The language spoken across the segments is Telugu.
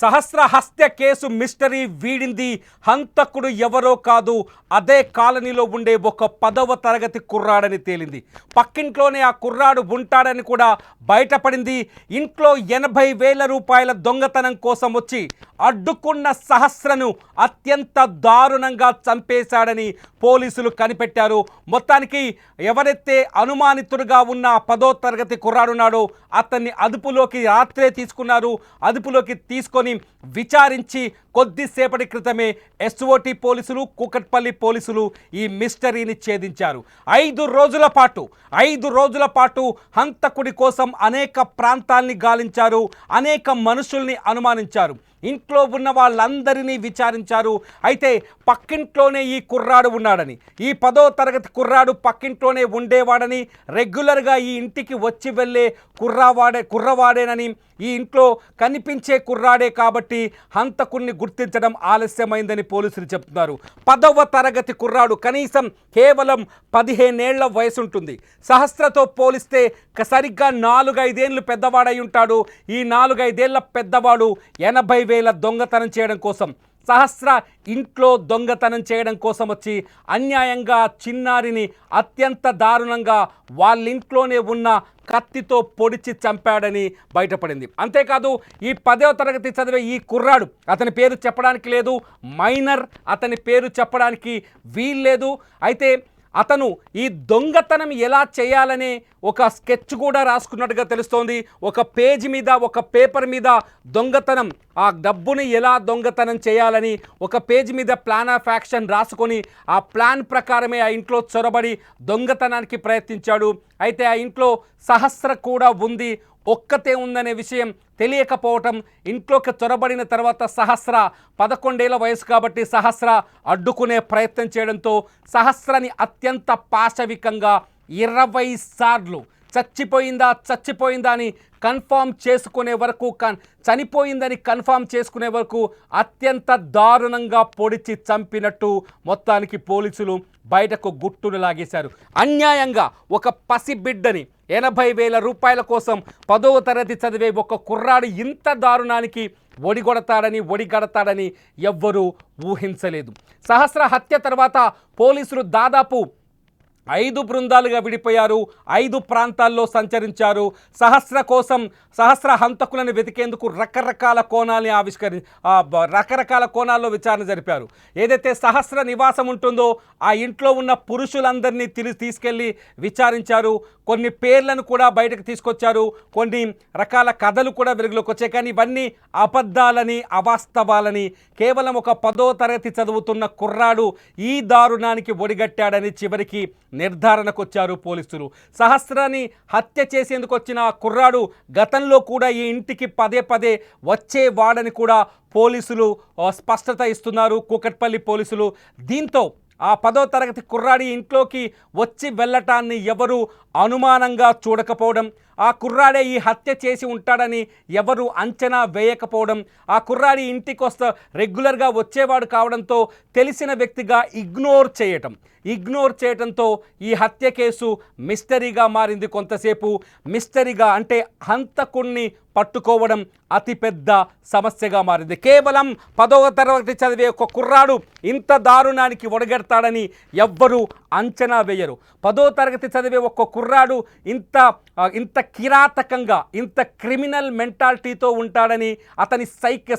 సహస్ర హత్య కేసు మిస్టరీ వీడింది. హంతకుడు ఎవరో కాదు, అదే కాలనీలో ఉండే ఒక 10వ తరగతి కుర్రాడని తేలింది. పక్కింట్లోనే ఆ కుర్రాడు ఉంటాడని కూడా బయటపడింది. ఇంట్లో 80,000 రూపాయల దొంగతనం కోసం వచ్చి అడ్డుకున్న సహస్రను అత్యంత దారుణంగా చంపేశాడని పోలీసులు కనిపెట్టారు. మొత్తానికి ఎవరైతే అనుమానితుడుగా ఉన్న 10వ తరగతి కుర్రాడున్నాడో అతన్ని అదుపులోకి రాత్రే తీసుకున్నారు. అదుపులోకి తీసుకొని విచారించి కొద్దిసేపటి క్రితమే ఎస్ఓటి పోలీసులు, కూకట్పల్లి పోలీసులు ఈ మిస్టరీని ఛేదించారు. 5 రోజుల పాటు హంతకుడి కోసం అనేక ప్రాంతాల్ని గాలించారు, అనేక మనుషుల్ని అనుమానించారు, ఇంట్లో ఉన్న వాళ్ళందరినీ విచారించారు. అయితే పక్కింట్లోనే ఈ కుర్రాడు ఉన్నాడని, ఈ 10వ తరగతి కుర్రాడు పక్కింట్లోనే ఉండేవాడని, రెగ్యులర్గా ఈ ఇంటికి వచ్చి వెళ్ళే కుర్రవాడేనని, ఈ ఇంట్లో కనిపించే కుర్రాడే కాబట్టి హంతకుడిని గుర్తించడం ఆలస్యమైందని పోలీసులు చెప్తున్నారు. 10వ తరగతి కుర్రాడు కనీసం కేవలం 15 ఏళ్ల వయసు ఉంటుంది. సహస్రతో పోలిస్తే సరిగ్గా 4-5 ఏళ్ళు పెద్దవాడై ఉంటాడు. ఈ 4-5 ఏళ్ల పెద్దవాడు 80,000 దొంగతనం చేయడం కోసం, సహస్ర ఇంట్లో దొంగతనం చేయడం కోసం వచ్చి అన్యాయంగా చిన్నారిని అత్యంత దారుణంగా వాళ్ళింట్లోనే ఉన్న కత్తితో పొడిచి చంపాడని బయటపడింది. అంతేకాదు ఈ 10వ తరగతి చదివే ఈ కుర్రాడు, అతని పేరు చెప్పడానికి లేదు, మైనర్, అతని పేరు చెప్పడానికి వీల్లేదు. అయితే అతను ఈ దొంగతనం ఎలా చేయాలనే ఒక స్కెచ్ కూడా రాసుకున్నట్టుగా తెలుస్తోంది. ఒక పేజీ మీద, ఒక పేపర్ మీద దొంగతనం, ఆ డబ్బుని ఎలా దొంగతనం చేయాలని ఒక పేజీ మీద ప్లాన్ ఆఫ్ యాక్షన్ రాసుకొని ఆ ప్లాన్ ప్రకారమే ఆ ఇంట్లో చొరబడి దొంగతనానికి ప్రయత్నించాడు. అయితే ఆ ఇంట్లో సహస్ర కూడా ఉంది, ఒక్కతే ఉందనే విషయం తెలియకపోవటం, ఇంట్లోకి చొరబడిన తర్వాత సహస్ర 11 ఏళ్ల వయసు కాబట్టి సహస్ర అడ్డుకునే ప్రయత్నం చేయడంతో సహస్రని అత్యంత పాశవికంగా 20 సార్లు చచ్చిపోయిందా అని కన్ఫామ్ చేసుకునే వరకు, చనిపోయిందని కన్ఫామ్ చేసుకునే వరకు అత్యంత దారుణంగా పొడిచి చంపినట్టు మొత్తానికి పోలీసులు బయటకు గుట్టును లాగేశారు. అన్యాయంగా ఒక పసిబిడ్డని 80,000 రూపాయల కోసం 10వ తరగతి చదివే ఒక కుర్రాడు ఇంత దారుణానికి ఒడిగడతాడని ఎవ్వరూ ఊహించలేదు. సహస్ర హత్య తర్వాత పోలీసులు దాదాపు 5 బృందాలుగా విడిపోయారు, 5 ప్రాంతాల్లో సంచరించారు. సహస్ర హంతకులను వెతికేందుకు రకరకాల కోణాల్లో విచారణ జరిపారు. ఏదైతే సహస్ర నివాసం ఉంటుందో ఆ ఇంట్లో ఉన్న పురుషులందరినీ తీసుకెళ్ళి విచారించారు. కొన్ని పేర్లను కూడా బయటకు తీసుకొచ్చారు, కొన్ని రకాల కథలు కూడా వెలుగులోకి వచ్చాయి. కానీ ఇవన్నీ అబద్ధాలని, అవాస్తవాలని, కేవలం ఒక 10వ తరగతి చదువుతున్న కుర్రాడు ఈ దారుణానికి ఒడిగట్టాడని చివరికి నిర్ధారణకు వచ్చారు పోలీసులు. సహస్రాన్ని హత్య చేసేందుకు వచ్చిన కుర్రాడు గతంలో కూడా ఈ ఇంటికి పదే వచ్చేవాడని కూడా పోలీసులు స్పష్టత ఇస్తున్నారు, కూకట్పల్లి పోలీసులు. దీంతో ఆ 10వ తరగతి కుర్రాడి ఇంట్లోకి వచ్చి వెళ్ళటాన్ని ఎవరు అనుమానంగా చూడకపోవడం, ఆ కుర్రాడే ఈ హత్య చేసి ఉంటాడని ఎవరు అంచనా వేయకపోవడం, ఆ కుర్రాడి ఇంటికి రెగ్యులర్గా వచ్చేవాడు కావడంతో తెలిసిన వ్యక్తిగా ఇగ్నోర్ చేయటంతో ఈ హత్య కేసు మిస్టరీగా మారింది. కొంతసేపు మిస్టరీగా, అంటే హంతకుణ్ణి పట్టుకోవడం అతిపెద్ద సమస్యగా మారింది. కేవలం 10వ తరగతి చదివే ఒక కుర్రాడు ఇంత దారుణానికి ఒడగెడతాడని ఎవ్వరూ అంచనా వేయరు. 10వ తరగతి చదివే ఒక కుర్రాడు ఇంత కిరాతకంగా, ఇంత క్రిమినల్ మెంటాలిటీతో ఉంటాడని, అతని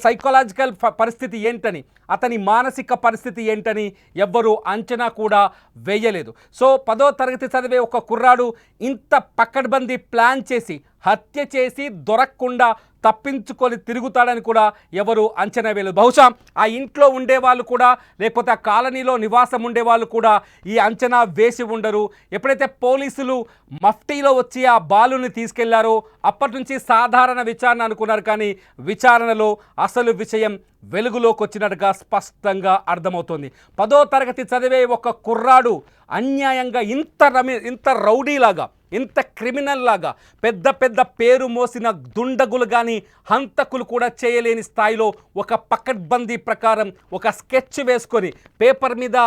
సైకలాజికల్ పరిస్థితి ఏంటని, అతని మానసిక పరిస్థితి ఏంటని ఎవ్వరూ అంచనా కూడా వేయలేదు. సో 10వ తరగతి చదివే ఒక కుర్రాడు ఇంత పకడ్బందీ ప్లాన్ చేసి హత్య చేసి దొరకకుండా తప్పించుకొని తిరుగుతాడని కూడా ఎవరు అంచనా వేయలేదు. బహుశా ఆ ఇంట్లో ఉండేవాళ్ళు కూడా, లేకపోతే ఆ కాలనీలో నివాసం ఉండేవాళ్ళు కూడా ఈ అంచనా వేసి ఉండరు. ఎప్పుడైతే పోలీసులు మఫ్టీలో వచ్చి ఆ బాలుని తీసుకెళ్లారో అప్పటి నుంచి సాధారణ విచారణ అనుకున్నారు. కానీ విచారణలో అసలు విషయం వెలుగులోకి వచ్చినట్టుగా స్పష్టంగా అర్థమవుతోంది. 10వ తరగతి చదివే ఒక కుర్రాడు అన్యాయంగా ఇంత రౌడీలాగా, ఇంత క్రిమినల్ లాగా, పెద్ద పేరు మోసిన దుండగులు కానీ హంతకులు కూడా చేయలేని స్థాయిలో ఒక పకడ్బందీ ప్రకారం ఒక స్కెచ్ వేసుకొని పేపర్ మీద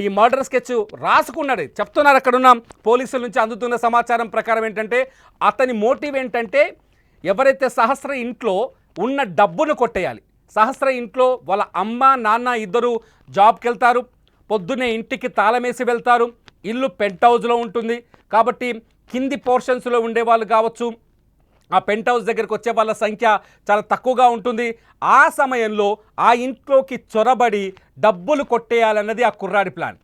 ఈ మర్డర్ స్కెచ్ రాసుకున్నాడు. చెప్తున్నారు అక్కడున్న పోలీసుల నుంచి అందుతున్న సమాచారం ప్రకారం ఏంటంటే, అతని మోటివ్ ఏంటంటే ఎవరైతే సహస్ర ఇంట్లో ఉన్న డబ్బును కొట్టేయాలి, సహస్ర ఇంట్లో వాళ్ళ అమ్మ నాన్న ఇద్దరు జాబ్కి వెళ్తారు, పొద్దున్నే ఇంటికి తాళమేసి వెళ్తారు, ఇల్లు పెంట్ హౌస్లో ఉంటుంది కాబట్టి కింది పోర్షన్స్లో ఉండేవాళ్ళు కావచ్చు, ఆ పెంట్ హౌస్ దగ్గరికి వచ్చే వాళ్ళ సంఖ్య చాలా తక్కువగా ఉంటుంది. ఆ సమయంలో ఆ ఇంట్లోకి చొరబడి డబ్బులు కొట్టేయాలన్నది ఆ కుర్రాడి ప్లాన్.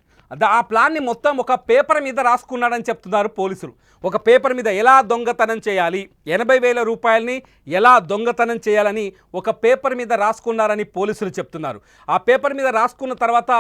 ఆ ప్లాన్ని మొత్తం ఒక పేపర్ మీద రాసుకున్నాడని చెప్తున్నారు పోలీసులు. ఒక పేపర్ మీద ఎలా దొంగతనం చేయాలి, 80,000 రూపాయలని ఎలా దొంగతనం చేయాలని ఒక పేపర్ మీద రాసుకున్నారని పోలీసులు చెప్తున్నారు. ఆ పేపర్ మీద రాసుకున్న తర్వాత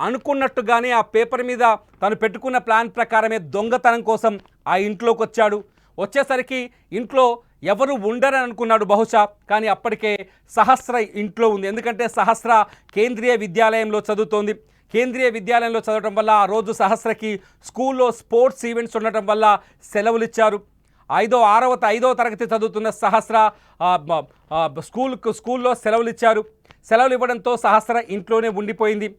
అనుకున్నట్టుగానే ఆ పేపర్ మీద తను పెట్టుకున్న ప్లాన్ ప్రకారమే దొంగతనం కోసం ఆ ఇంట్లోకి వచ్చాడు. వచ్చేసరికి ఇంట్లో ఎవరు ఉండరని అనుకున్నాడు బహుశా, కానీ అప్పటికే సహస్ర ఇంట్లో ఉంది. ఎందుకంటే సహస్ర కేంద్రీయ విద్యాలయంలో చదువుతోంది. కేంద్రీయ విద్యాలయంలో చదవడం వల్ల ఆ రోజు సహస్రకి స్కూల్లో స్పోర్ట్స్ ఈవెంట్స్ ఉండటం వల్ల సెలవులు ఇచ్చారు. 5వ తరగతి చదువుతున్న సహస్ర స్కూల్లో సెలవులు ఇచ్చారు. సెలవులు ఇవ్వడంతో సహస్ర ఇంట్లోనే ఉండిపోయింది.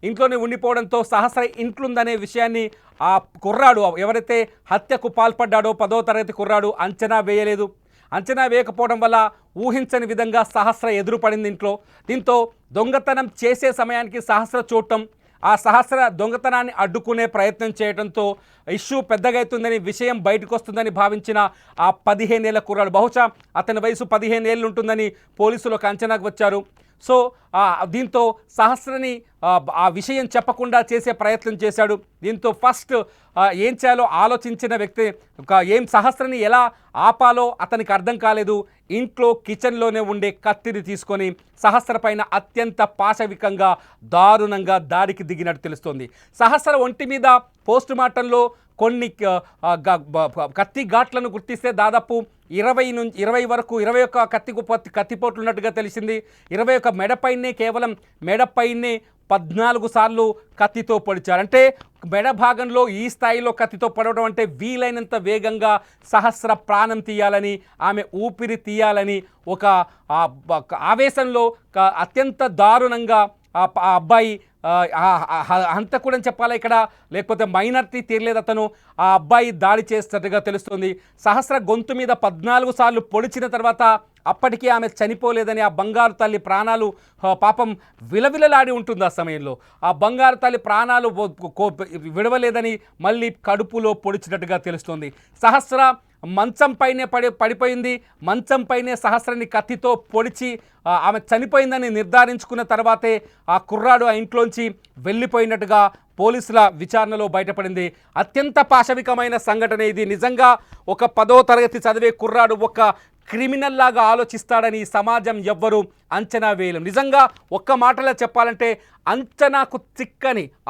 ఇంట్లోనే ఉండిపోవడంతో సహస్ర ఇంట్లుందనే విషయాన్ని ఆ కుర్రాడు ఎవరైతే హత్యకు పాల్పడ్డాడో 10వ తరగతి కుర్రాడు అంచనా వేయలేదు. అంచనా వేయకపోవడం వల్ల ఊహించని విధంగా సహస్ర ఎదురుపడింది ఇంట్లో. దీంతో దొంగతనం చేసే సమయానికి సహస్ర చూడటం, ఆ సహస్ర దొంగతనాన్ని అడ్డుకునే ప్రయత్నం చేయడంతో ఇష్యూ పెద్దగా అవుతుందని, విషయం బయటకు వస్తుందని భావించిన ఆ 15 ఏళ్ల కుర్రాడు, బహుశా అతని వయసు 15 ఏళ్ళు ఉంటుందని పోలీసులు ఒక అంచనాకు వచ్చారు. సో దీంతో సహస్రని ఆ విషయం చెప్పకుండా చేసే ప్రయత్నం చేశాడు. దీంతో ఫస్ట్ ఏం చేయాలో ఆలోచించిన వ్యక్తి సహస్రని ఎలా ఆపాలో అతనికి అర్థం కాలేదు. ఇంట్లో కిచెన్లోనే ఉండే కత్తిని తీసుకొని సహస్ర పైన అత్యంత పాశవికంగా దారుణంగా దాడికి దిగినట్టు తెలుస్తోంది. సహస్ర ఒంటి మీద పోస్ట్ మార్టంలో కొన్ని కత్తి ఘాట్లను గుర్తిస్తే దాదాపు 20 వరకు 21 కత్తిపోట్లు ఉన్నట్టుగా తెలిసింది. 21 మెడపైనే, కేవలం మెడపైనే 14 సార్లు కత్తితో పొడిచారు. అంటే మెడ భాగంలో ఈ స్థాయిలో కత్తితో పొడవడం అంటే వీలైనంత వేగంగా సహస్ర ప్రాణం తీయాలని, ఆమె ఊపిరి తీయాలని ఒక ఆవేశంలో అత్యంత దారుణంగా ఆ అబ్బాయి హంతకుడని చెప్పాలా ఇక్కడ, లేకపోతే మైనారిటీ తీరలేదు అతను, ఆ అబ్బాయి దాడి చేస్తున్నట్టుగా తెలుస్తుంది. సహస్ర గొంతు మీద 14 సార్లు పొడిచిన తర్వాత అప్పటికీ ఆమె చనిపోలేదని, ఆ బంగారు తల్లి ప్రాణాలు పాపం విలవిలలాడి ఉంటుంది ఆ సమయంలో. ఆ బంగారు తల్లి ప్రాణాలు విడవలేదని మళ్ళీ కడుపులో పొడిచినట్టుగా తెలుస్తుంది. సహస్ర మంచం పైనే పడిపోయింది. మంచం పైనే సహస్రని కత్తితో పొడిచి ఆమె చనిపోయిందని నిర్ధారించుకున్న తర్వాతే ఆ కుర్రాడు ఆ ఇంట్లోంచి వెళ్ళిపోయినట్టుగా పోలీసుల విచారణలో బయటపడింది. అత్యంత పాశవికమైన సంఘటన ఇది. నిజంగా ఒక 10వ తరగతి చదివే కుర్రాడు ఒక క్రిమినల్ లాగా ఆలోచిస్తాడని సమాజం ఎవ్వరూ అంచనా వేయలేం. నిజంగా ఒక్క మాటలో చెప్పాలంటే అంచనాకు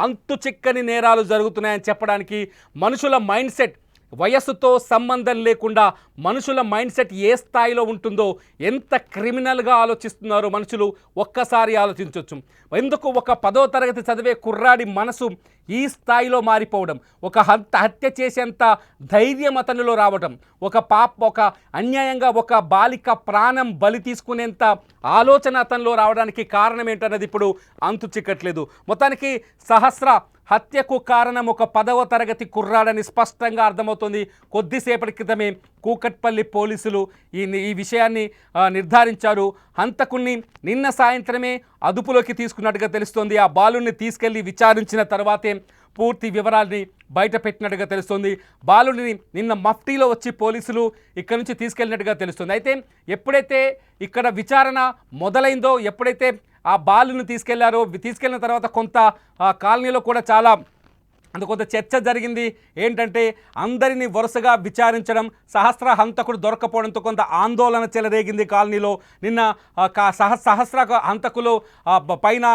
అంతు చిక్కని నేరాలు జరుగుతున్నాయని చెప్పడానికి మనుషుల మైండ్ సెట్, వయస్సుతో సంబంధం లేకుండా మనుషుల మైండ్ సెట్ ఏ స్థాయిలో ఉంటుందో, ఎంత క్రిమినల్గా ఆలోచిస్తున్నారో మనుషులు ఒక్కసారి ఆలోచించవచ్చు. ఎందుకు ఒక 10వ తరగతి చదివే కుర్రాడి మనసు ఈ స్థాయిలో మారిపోవడం, ఒక హత్య చేసేంత ధైర్యం అతనిలో రావడం, ఒక అన్యాయంగా ఒక బాలిక ప్రాణం బలి తీసుకునేంత ఆలోచన అతనిలో రావడానికి కారణం ఏంటన్నది ఇప్పుడు అంతు చిక్కట్లేదు. మొత్తానికి సహస్ర హత్యకు కారణం ఒక 10వ తరగతి కుర్రాడని స్పష్టంగా అర్థమవుతోంది. కొద్దిసేపటి క్రితమే కూకట్పల్లి పోలీసులు ఈ విషయాన్ని నిర్ధారించారు. హంతకుణ్ణి నిన్న సాయంత్రమే అదుపులోకి తీసుకున్నట్టుగా తెలుస్తోంది. ఆ బాలుని తీసుకెళ్లి విచారించిన తర్వాతే పూర్తి వివరాల్ని బయట పెట్టినట్టుగా తెలుస్తుంది. బాలుడిని నిన్న మఫ్టీలో వచ్చి పోలీసులు ఇక్కడి నుంచి తీసుకెళ్ళినట్టుగా తెలుస్తుంది. అయితే ఎప్పుడైతే ఇక్కడ విచారణ మొదలైందో, ఎప్పుడైతే ఆ బాలుని తీసుకెళ్లిన తర్వాత కొంత కాలనీలో కూడా కొంత చర్చ జరిగింది. ఏంటంటే అందరినీ వరుసగా విచారించడం, సహస్ర హంతకుడు దొరకపోవడంతో కొంత ఆందోళన చెలరేగింది కాలనీలో. నిన్న సహస్ర హంతకులు పైన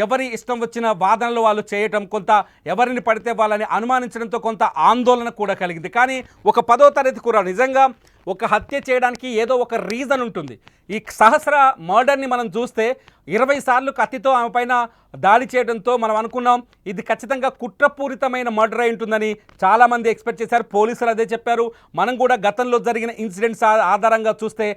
ఎవరి ఇష్టం వచ్చిన వాదనలు వాళ్ళు చేయటం, కొంత ఎవరిని పడితే వాళ్ళని అనుమానించడంతో కొంత ఆందోళన కూడా కలిగింది. కానీ ఒక 10వ తరగతి కూడా నిజంగా ఒక హత్య చేయడానికి ఏదో ఒక రీజన్ ఉంటుంది. ఈ సహస్ర మర్డర్ని మనం చూస్తే 20 సార్లు కత్తితో ఆమె పైన దాడి చేయడంతో మనం అనుకున్నాం ఇది ఖచ్చితంగా కుట్రపూరితమైన మర్డర్ అయి ఉంటుందని చాలామంది ఎక్స్పెక్ట్ చేశారు. పోలీసులు అదే చెప్పారు. మనం కూడా గతంలో జరిగిన ఇన్సిడెంట్స్ ఆధారంగా చూస్తే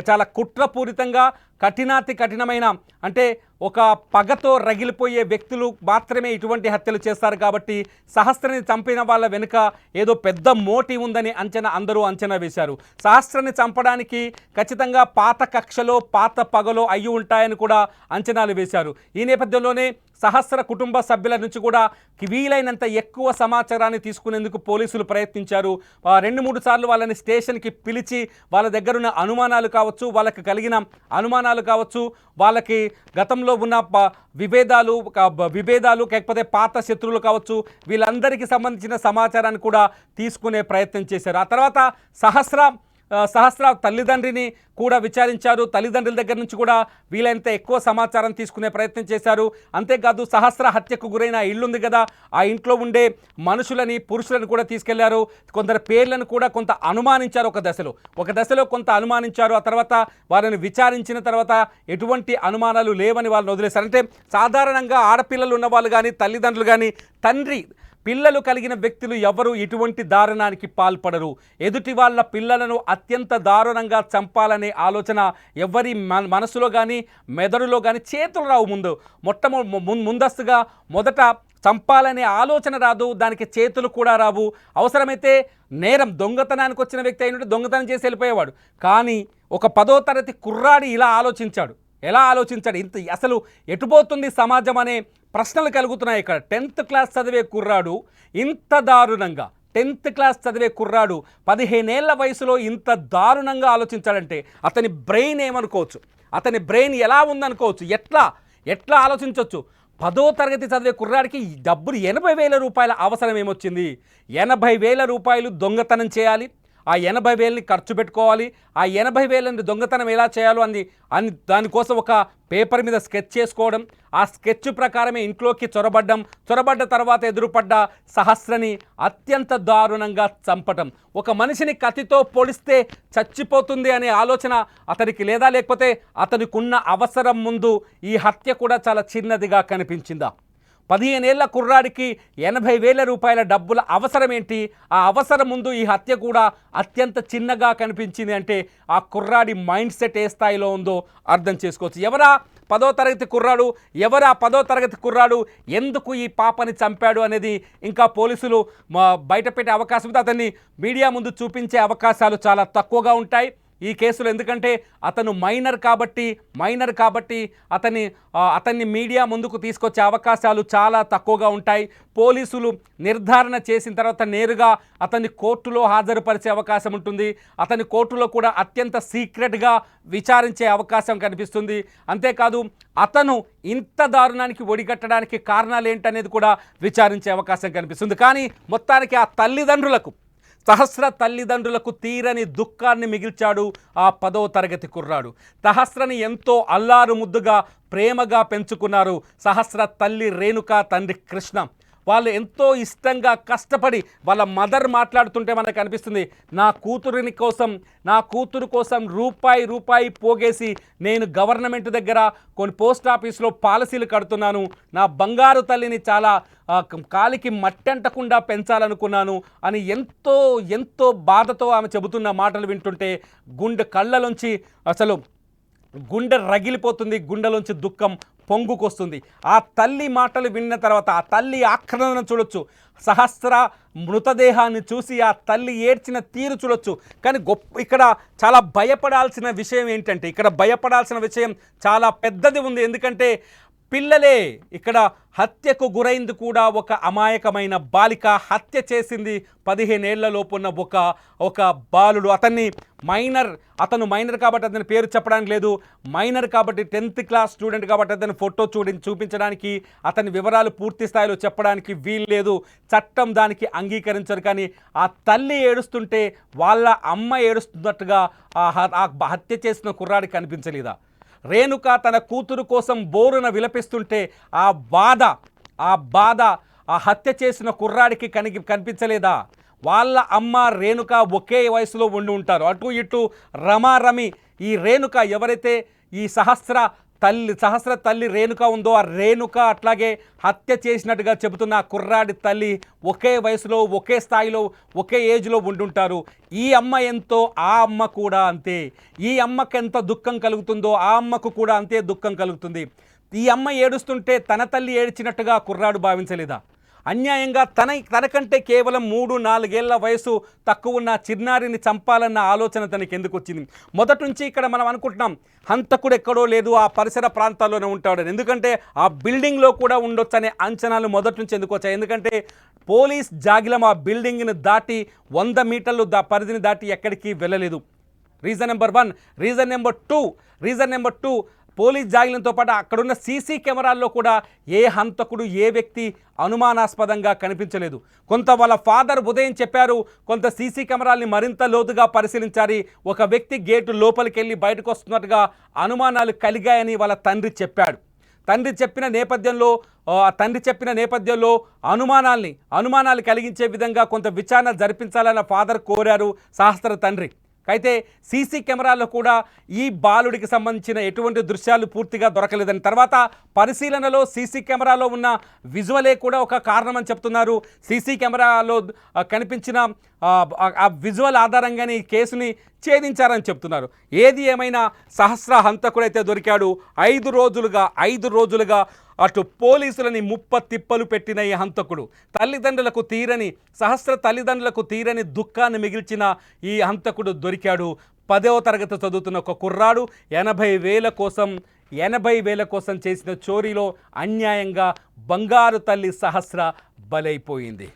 చాలా కుట్రపూరితంగా కఠినమైన, అంటే ఒక పగతో రగిలిపోయే వ్యక్తులు మాత్రమే ఇటువంటి హత్యలు చేస్తారు. కాబట్టి సహస్రని చంపిన వాళ్ళ వెనుక ఏదో పెద్ద మోటివ్ ఉందని అందరూ అంచనా వేశారు. సహస్రని చంపడానికి ఖచ్చితంగా పాత కక్షలో పాత పగలో అయ్యి ఉంటాయని కూడా అంచనాలు వేశారు. ఈ నేపథ్యంలోనే సహస్ర కుటుంబ సభ్యుల నుంచి కూడా వీలైనంత ఎక్కువ సమాచారాన్ని తీసుకునేందుకు పోలీసులు ప్రయత్నించారు. 2-3 సార్లు వాళ్ళని స్టేషన్కి పిలిచి వాళ్ళ దగ్గరున్న అనుమానాలు కావచ్చు, వాళ్ళకి కలిగిన అనుమానాలు కావచ్చు, వాళ్ళకి గతంలో ఉన్న విభేదాలు లేకపోతే పాత శత్రువులు కావచ్చు, వీళ్ళందరికీ సంబంధించిన సమాచారాన్ని కూడా తీసుకునే ప్రయత్నం చేశారు. ఆ తర్వాత సహస్ర తల్లిదండ్రిని కూడా విచారించారు. తల్లిదండ్రుల దగ్గర నుంచి కూడా వీలైనంత ఎక్కువ సమాచారం తీసుకునే ప్రయత్నం చేశారు. అంతేకాదు సహస్ర హత్యకు గురైన ఇల్లుంది కదా, ఆ ఇంట్లో ఉండే మనుషులని పురుషులను కూడా తీసుకెళ్లారు. కొందరు పేర్లను కూడా కొంత అనుమానించారు. ఒక దశలో కొంత అనుమానించారు. ఆ తర్వాత వారిని విచారించిన తర్వాత ఎటువంటి అనుమానాలు లేవని వాళ్ళని వదిలేశారు. అంటే సాధారణంగా ఆడపిల్లలు ఉన్న వాళ్ళు కానీ తల్లిదండ్రులు కానీ పిల్లలు కలిగిన వ్యక్తులు ఎవరు ఇటువంటి దారుణానికి పాల్పడరు. ఎదుటి వాళ్ళ పిల్లలను అత్యంత దారుణంగా చంపాలనే ఆలోచన ఎవరి మనసులో కానీ మెదడులో కానీ చేతులు రావు. ముందస్తుగా మొదట చంపాలనే ఆలోచన రాదు, దానికి చేతులు కూడా రావు. అవసరమైతే నేరం దొంగతనానికి వచ్చిన వ్యక్తి అయినట్టు దొంగతనం చేసి వెళ్ళిపోయేవాడు. కానీ ఒక 10వ తరగతి కుర్రాడి ఇలా ఆలోచించాడు. ఎలా ఆలోచించాడు? అసలు ఎటుపోతుంది సమాజం అనే ప్రశ్నలు కలుగుతున్నాయి ఇక్కడ. 10th క్లాస్ చదివే కుర్రాడు ఇంత దారుణంగా 10th క్లాస్ చదివే కుర్రాడు 15 ఏళ్ల వయసులో ఇంత దారుణంగా ఆలోచించాడంటే అతని బ్రెయిన్ ఏమనుకోవచ్చు, అతని బ్రెయిన్ ఎలా ఉందనుకోవచ్చు, ఎట్లా ఆలోచించవచ్చు. 10వ తరగతి చదివే కుర్రాడికి డబ్బులు 80,000 రూపాయల అవసరం ఏమొచ్చింది? 80,000 రూపాయలు దొంగతనం చేయాలి, ఆ 80,000ని ఖర్చు పెట్టుకోవాలి. ఆ 80,000ని దొంగతనం ఎలా చేయాలో దానికోసం ఒక పేపర్ మీద స్కెచ్ చేసుకోవడం, ఆ స్కెచ్ ప్రకారమే ఇంట్లోకి చొరబడ్డ తర్వాత ఎదురుపడ్డ సహస్రని అత్యంత దారుణంగా చంపటం. ఒక మనిషిని కత్తితో పొడిస్తే చచ్చిపోతుంది అనే ఆలోచన అతనికి లేదా, లేకపోతే అతనికి ఉన్న అవసరం ముందు ఈ హత్య కూడా చాలా చిన్నదిగా కనిపించిందా? 15 ఏళ్ల కుర్రాడికి 80,000 రూపాయల డబ్బుల అవసరం ఏంటి? ఆ అవసరం ముందు ఈ హత్య కూడా అత్యంత చిన్నగా కనిపించింది అంటే ఆ కుర్రాడి మైండ్ సెట్ ఏ స్థాయిలో ఉందో అర్థం చేసుకోవచ్చు. ఎవరా 10వ తరగతి కుర్రాడు, ఎందుకు ఈ పాపని చంపాడు అనేది ఇంకా పోలీసులు బయటపెట్టే అవకాశం ఉంది. అతన్ని మీడియా ముందు చూపించే అవకాశాలు చాలా తక్కువగా ఉంటాయి ఈ కేసులో. ఎందుకంటే అతను మైనర్ కాబట్టి అతన్ని మీడియా ముందుకు తీసుకొచ్చే అవకాశాలు చాలా తక్కువగా ఉంటాయి. పోలీసులు నిర్ధారణ చేసిన తర్వాత నేరుగా అతన్ని కోర్టులో హాజరుపరిచే అవకాశం ఉంటుంది. అతని కోర్టులో కూడా అత్యంత సీక్రెట్గా విచారించే అవకాశం కనిపిస్తుంది. అంతేకాదు అతను ఇంత దారుణానికి ఒడిగట్టడానికి కారణాలు ఏంటనేది కూడా విచారించే అవకాశం కనిపిస్తుంది. కానీ మొత్తానికి ఆ సహస్ర తల్లిదండ్రులకు తీరని దుఃఖాన్ని మిగిల్చాడు ఆ 10వ తరగతి కుర్రాడు. సహస్రని ఎంతో అల్లారు ముద్దుగా ప్రేమగా పెంచుకున్నారు సహస్ర తల్లి రేణుక, తండ్రి కృష్ణ. వాళ్ళు ఎంతో ఇష్టంగా కష్టపడి వాళ్ళ మదర్ మాట్లాడుతుంటే మనకు అనిపిస్తుంది, నా కూతురు కోసం రూపాయి పోగేసి నేను గవర్నమెంట్ దగ్గర కొన్ని పోస్ట్ ఆఫీస్లో పాలసీలు కడుతున్నాను, నా బంగారు తల్లిని చాలా కాలికి మట్టంటకుండా పెంచాలనుకున్నాను అని ఎంతో బాధతో ఆమె చెబుతున్న మాటలు వింటుంటే కళ్ళలోంచి అసలు గుండె రగిలిపోతుంది, గుండెలోంచి దుఃఖం పొంగుకొస్తుంది. ఆ తల్లి మాటలు విన్న తర్వాత ఆ తల్లి ఆక్రందన చూడొచ్చు, సహస్ర మృతదేహాన్ని చూసి ఆ తల్లి ఏడ్చిన తీరు చూడొచ్చు. కానీ ఇక్కడ చాలా భయపడాల్సిన విషయం ఏంటంటే, ఇక్కడ భయపడాల్సిన విషయం చాలా పెద్దది ఉంది. ఎందుకంటే పిల్లలే ఇక్కడ హత్యకు గురైంది కూడా ఒక అమాయకమైన బాలిక. హత్య చేసింది 15 ఏళ్లలోపు ఉన్న ఒక బాలుడు. అతను మైనర్ కాబట్టి అతని పేరు చెప్పడానికి లేదు. మైనర్ కాబట్టి 10th క్లాస్ స్టూడెంట్ కాబట్టి అతని ఫోటో చూపించడానికి, అతని వివరాలు పూర్తి స్థాయిలో చెప్పడానికి వీలు లేదు. చట్టం దానికి అంగీకరించరు. కానీ ఆ తల్లి ఏడుస్తుంటే వాళ్ళ అమ్మ ఏడుస్తున్నట్టుగా ఆ హత్య చేసిన కుర్రాడికి కనిపించలేదా? రేణుక తన కూతురు కోసం బోరున విలపిస్తుంటే ఆ బాధ ఆ హత్య చేసిన కుర్రాడికి కనిపించలేదా? వాళ్ళ అమ్మ రేణుక ఒకే వయసులో ఉండి ఉంటారు. అటు ఇటు రమారమి. ఈ రేణుక ఎవరైతే ఈ సహస్ర తల్లి రేణుక ఉందో, ఆ రేణుక అట్లాగే హత్య చేసినట్టుగా చెబుతున్న ఆ కుర్రాడి తల్లి ఒకే వయసులో, ఒకే స్థాయిలో, ఒకే ఏజ్లో ఉండుంటారు. ఈ అమ్మ ఎంతో ఆ అమ్మ కూడా అంతే. ఈ అమ్మకు ఎంత దుఃఖం కలుగుతుందో ఆ అమ్మకు కూడా అంతే దుఃఖం కలుగుతుంది. ఈ అమ్మ ఏడుస్తుంటే తన తల్లి ఏడ్చినట్టుగా కుర్రాడు భావించలేదా? అన్యాయంగా తనకంటే కేవలం 3-4 ఏళ్ల వయసు తక్కువ ఉన్న చిన్నారిని చంపాలన్న ఆలోచన తనకి ఎందుకు వచ్చింది? మొదటి నుంచి ఇక్కడ మనం అనుకుంటున్నాం హంతకుడు ఎక్కడో లేదు, ఆ పరిసర ప్రాంతాల్లోనే ఉంటాడని. ఎందుకంటే ఆ బిల్డింగ్లో కూడా ఉండొచ్చు అనే అంచనాలు మొదటి నుంచి ఎందుకు వచ్చాయి? ఎందుకంటే పోలీస్ జాగిలం ఆ బిల్డింగ్ని దాటి 100 మీటర్లు పరిధిని దాటి ఎక్కడికి వెళ్ళలేదు. Reason number 1. Reason number 2 police జాగిలంతో పాటు అక్కడున్న సీసీ కెమెరాల్లో కూడా ఏ హంతకుడు ఏ వ్యక్తి అనుమానాస్పదంగా కనిపించలేదు. కొంత వాళ్ళ ఫాదర్ ఉదయం చెప్పారు, కొంత సీసీ కెమెరాల్ని మరింత లోతుగా పరిశీలించాలి, ఒక వ్యక్తి గేటు లోపలికి వెళ్ళి బయటకు వస్తున్నట్టుగా అనుమానాలు కలిగాయని వాళ్ళ తండ్రి చెప్పాడు. తండ్రి చెప్పిన నేపథ్యంలో అనుమానాలు కలిగించే విధంగా కొంత విచారణ జరిపించాలన్న ఫాదర్ కోరారు సహస్ర తండ్రి. అయితే సీసీ కెమెరాల్లో కూడా ఈ బాలుడికి సంబంధించిన ఎటువంటి దృశ్యాలు పూర్తిగా దొరకలేదని, తర్వాత పరిశీలనలో సీసీ కెమెరాలో ఉన్న విజువలే కూడా ఒక కారణమని చెప్తున్నారు. సీసీ కెమెరాలో కనిపించిన ఆ విజువల్ ఆధారంగానే ఈ కేసుని ఛేదించారని చెప్తున్నారు. ఏది ఏమైనా సహస్ర హంతకుడైతే దొరికాడు. 5 రోజులుగా అటు పోలీసులని తిప్పలు పెట్టిన ఈ హంతకుడు సహస్ర తల్లిదండ్రులకు తీరని దుఃఖాన్ని మిగిల్చిన ఈ హంతకుడు దొరికాడు. 10వ తరగతి చదువుతున్న ఒక కుర్రాడు 80,000 కోసం చేసిన చోరీలో అన్యాయంగా బంగారు తల్లి సహస్ర బలైపోయింది.